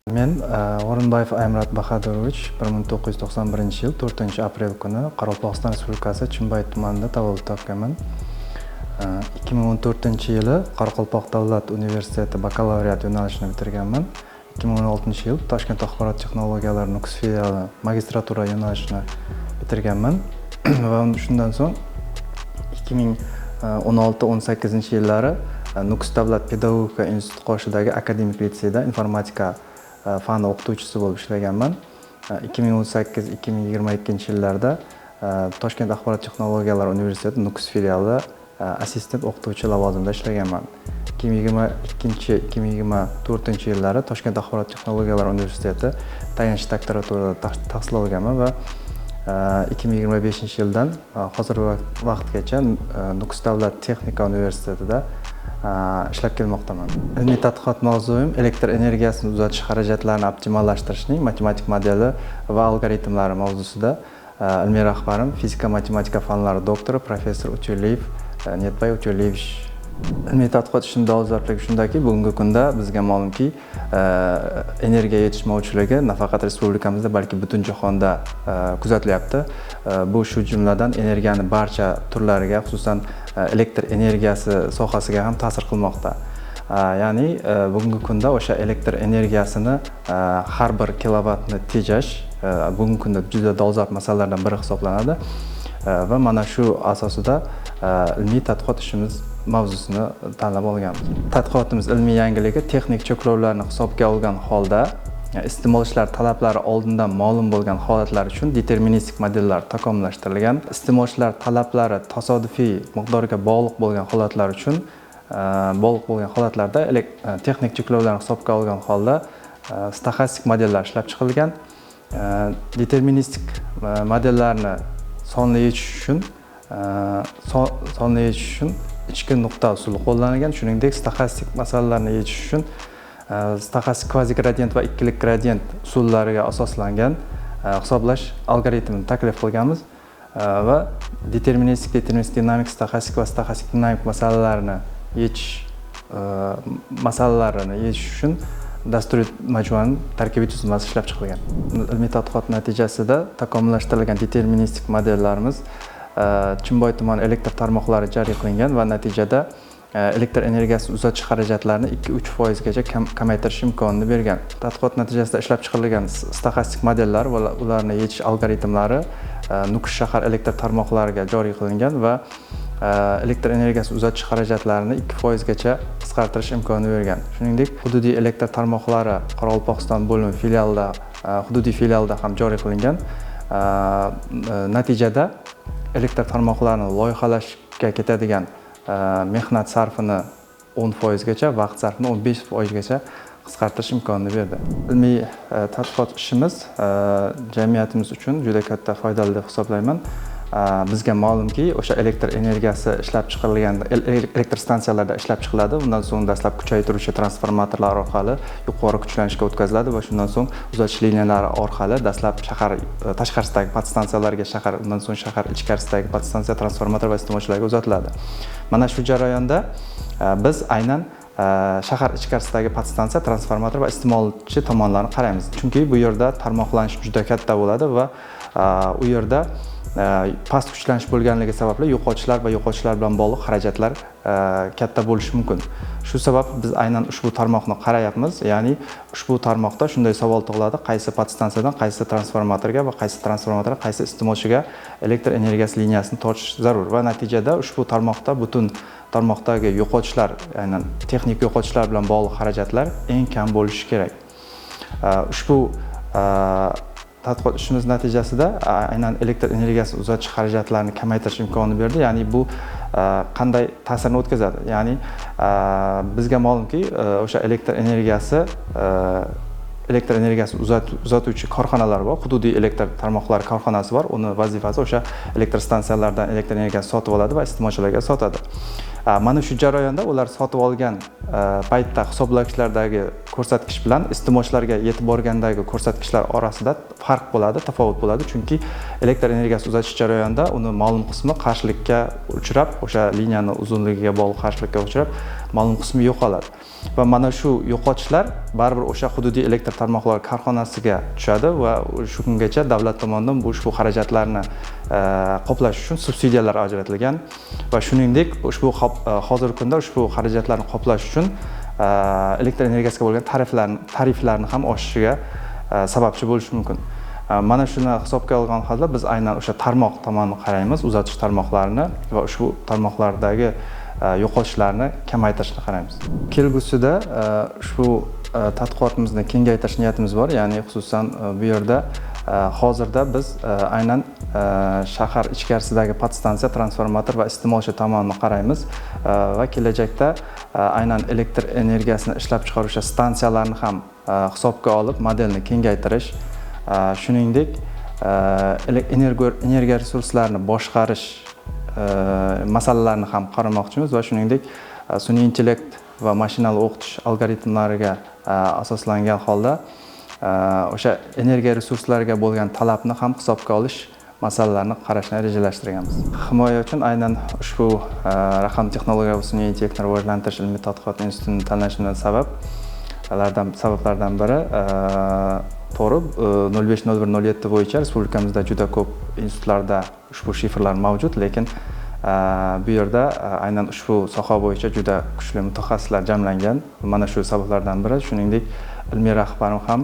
Men O'rinbayev Aymrat Bahadurovich 1991-yil 4-aprel kuni Qoraqalpog'iston Respublikasi Chimboy tumanida tavallud topganman. 2014-yili Qoraqalpoq davlat universiteti bakalavriat yo'nalishini bitirganman. 2016-yil Toshkent axborot texnologiyalari Nukus filiali magistratura yo'nalishini bitirganman va shundan so'ng 2016-18-yillari Nukus davlat pedagogika instituti qoshidagi akademik litseyda informatika fani o'qituvchisi bo'lib ishlaganman. 2018-2022-yillarda Toshkent axborot texnologiyalari universiteti Nukus filiali assistent o'qituvchi lavozimida ishlaganman. 2022-2024-yillari Toshkent axborot texnologiyalari universiteti tayanch doktoraturada tahsil olganman va 2025-yildan hozirgi vaqtgacha Nukus davlat texnika universitetida ishlab kelmoqdaman. Ilmiy tadqiqot mavzuim elektr energiyasini uzatish xarajatlarini optimallashtirishning matematik modeli va algoritmlari mavzusida ilmiy rahbarim fizika matematika fanlari doktori professor Utyo'liyev Netbay Utyo'liyevich. Ilmiy tadqiqot ishining dolzarbligi shundaki, bugungi kunda bizga ma'lumki, energiya yetishmovchiligi nafaqat respublikamizda, balki butun jahonda kuzatilyapti. Bu shu jumladan energiyaning barcha turlariga, xususan elektr energiyasi sohasiga ham ta'sir qilmoqda. Ya'ni bugungi kunda o'sha elektr energiyasini har bir kilovatni tejash bugungi kunda juda dolzarb masalalardan biri hisoblanadi va mana shu asosida ilmiy tadqiqot ishimiz mavzusini tanlab olganmiz. Tadqiqotimiz ilmiy yangiligi texnik cheklovlarni hisobga olgan holda iste'molchilar talablari oldindan ma'lum bo'lgan holatlar uchun deterministik modellar takomillashtirilgan. Iste'molchilar talablari tasodifiy miqdorga bog'liq bo'lgan holatlar uchun holatlarda texnik cheklovlarni hisobga olgan holda stoxastik modellar ishlab chiqilgan. Deterministik modellarni sonli yechish uchun ichki nuqta usuli qo'llanilgan. Shuningdek, stoxastik masalalarni yechish uchun stoxastik kvazigradient va ikkilik gradient usullariga asoslangan hisoblash algoritmini taklif qilganmiz va deterministik dinamik, stoxastik va stoxastik dinamik masalalarni yechish uchun dasturiy majmuaning tarkibiy tuzilmasi ishlab chiqilgan. Ilmiy tadqiqot natijasida takomillashtirilgan deterministik modellarimiz Chimboy tumani elektr tarmoqlari joriy qilingan va natijada elektr energiyasi uzatish xarajatlarini 2-3% gacha kamaytirish imkonini bergan. Tadqiqot natijasida ishlab chiqarilgan stoxastik modellar va ularni yechish algoritmlari Nukus shahar elektr tarmoqlariga joriy qilingan va elektr energiyasi uzatish xarajatlarini 2% gacha qisqartirish imkonini bergan. Shuningdek, hududiy elektr tarmoqlari Qoraqalpog'iston bo'limi hududiy filialida ham joriy qilingan. Natijada elektr tarmoqlarini loyihalashga ketadigan mehnat sarfini 10% gacha, vaqt sarfini 15% gacha qisqartirish imkonini berdi. Ilmiy tadqiqot ishimiz jamiyatimiz uchun juda katta foydali deb hisoblayman. Bizga ma'lumki, o'sha elektr energiyasi ishlab chiqarilgan elektr stansiyalarda ishlab chiqiladi. Undan so'ng dastlab kuchaytiruvchi transformatorlar orqali yuqori kuchlanishga o'tkaziladi va shundan so'ng uzatish liniyalari orqali dastlab shahar tashqarisidagi podstansiyalarga, undan so'ng shahar ichkarisidagi podstansiya, transformator va iste'molchilarga uzatiladi. Mana shu jarayonda biz aynan shahar ichkarisidagi podstansiya, transformator va iste'molchi tomonlarini qaraymiz. Chunki bu yerda tarmoqlanish juda katta bo'ladi va u yerda past kuchlanish bo'lganligi sababli yo'qotishlar va yo'qotishlar bilan bog'liq xarajatlar katta bo'lishi mumkin. Shu sabab biz aynan ushbu tarmoqni qarayapmiz. Ya'ni ushbu tarmoqda shunday savol tug'iladi: qaysi podstansiyadan qaysi transformatorga va qaysi transformatordan qaysi iste'molchiga elektr energiyasi liniyasini tortish zarur va natijada ushbu tarmoqda butun tarmoqdagi yo'qotishlar, aynan texnik yo'qotishlar bilan bog'liq xarajatlar eng kam bo'lishi kerak. Ushbu tadqiqot ishimiz natijasida aynan elektr energiyasi uzatish xarajatlarini kamaytirish imkonini berdi. Ya'ni bu qanday ta'sirni o'tkazadi? Ya'ni bizga ma'lumki, o'sha elektr energiyasi uzatuvchi korxonalar bor, hududiy elektr tarmoqlari korxonasi bor. Uni vazifasi o'sha elektr stansiyalardan elektr energiyasini sotib oladi va iste'molchilarga sotadi. Mana shu jarayonda ular sotib olgan paytda hisoblagichlardagi ko'rsatkich bilan iste'molchilarga yetib borgandagi ko'rsatkichlar orasida farq bo'ladi, tafovut bo'ladi. Chunki elektr energiyasi uzatish jarayonida uni ma'lum qismi qarshilikka uchrab, o'sha liniyaning uzunligiga bog'liq qarshilikka uchrab, ma'lum qismi yo'qoladi. Va mana shu yo'qotishlar baribir o'sha hududiy elektr tarmoqlari korxonasiga tushadi va shu kungacha davlat tomonidan ushbu xarajatlarni qoplash uchun subsidiyalar ajratilgan va shuningdek hozirgi kunda ushbu xarajatlarni qoplash uchun elektr energiyasiga bo'lgan tariflarni ham oshishiga sababchi bo'lishi mumkin. Mana shuni hisobga olgan holda biz aynan o'sha tarmoq tomonini qaraymiz, uzatish tarmoqlarini va ushbu tarmoqlardagi yo'qotishlarni kamaytirishni qaraymiz. Kelgusida ushbu tadqiqotimizni kengaytirish niyatimiz bor, ya'ni xususan bu yerda hozirda biz aynan shahar ichkarisidagi podstansiya, transformator va iste'molchi tomonini qaraymiz va kelajakda aynan elektr energiyasini ishlab chiqaruvchi stansiyalarni ham hisobga olib modelni kengaytirish, shuningdek energiya resurslarini boshqarish masalalarni ham qaramoqchimiz va shuningdek sun'iy intellekt va mashinali o'qitish algoritmlariga asoslangan holda o'sha energiya resurslariga bo'lgan talabni ham hisobga olish masalalarni qarashni rejalashtirganmiz. Himoya uchun aynan ushbu raqamli texnologiya va sun'iy intellektni rivojlantirish ilmiy tadqiqot institutini tanlashimdan sabablardan biri to'g'ri 050107 bo'yicha respublikamizda juda ko'p institutlarda ushbu shifrlar mavjud, lekin bu yerda aynan ushbu soha bo'yicha juda kuchli mutaxassislar jamlangan. Mana shu sabablardan biri, shuningdek ilmiy rahbarim ham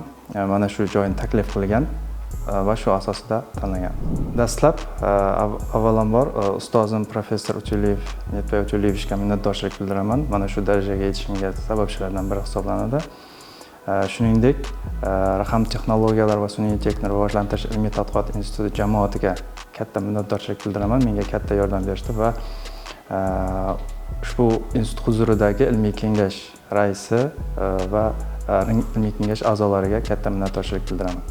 mana shu joyni taklif qilgan va shu asosida tanlagan. Dastlab avvalambor ustozim professor Netbay Utyuliyevichga minnatdorchilik bildiraman. Mana shu darajaga yetishimga sababchilardan biri hisoblanadi. Shuningdek, raqamli texnologiyalar va sun'iy intellektni rivojlantirish ilmiy tadqiqot instituti jamoatiga katta minnatdorchilik bildiraman. Menga katta yordam berishdi va ushbu institut huzuridagi ilmiy kengash raisi va ilmiy kengash a'zolariga katta minnatdorchilik bildiraman.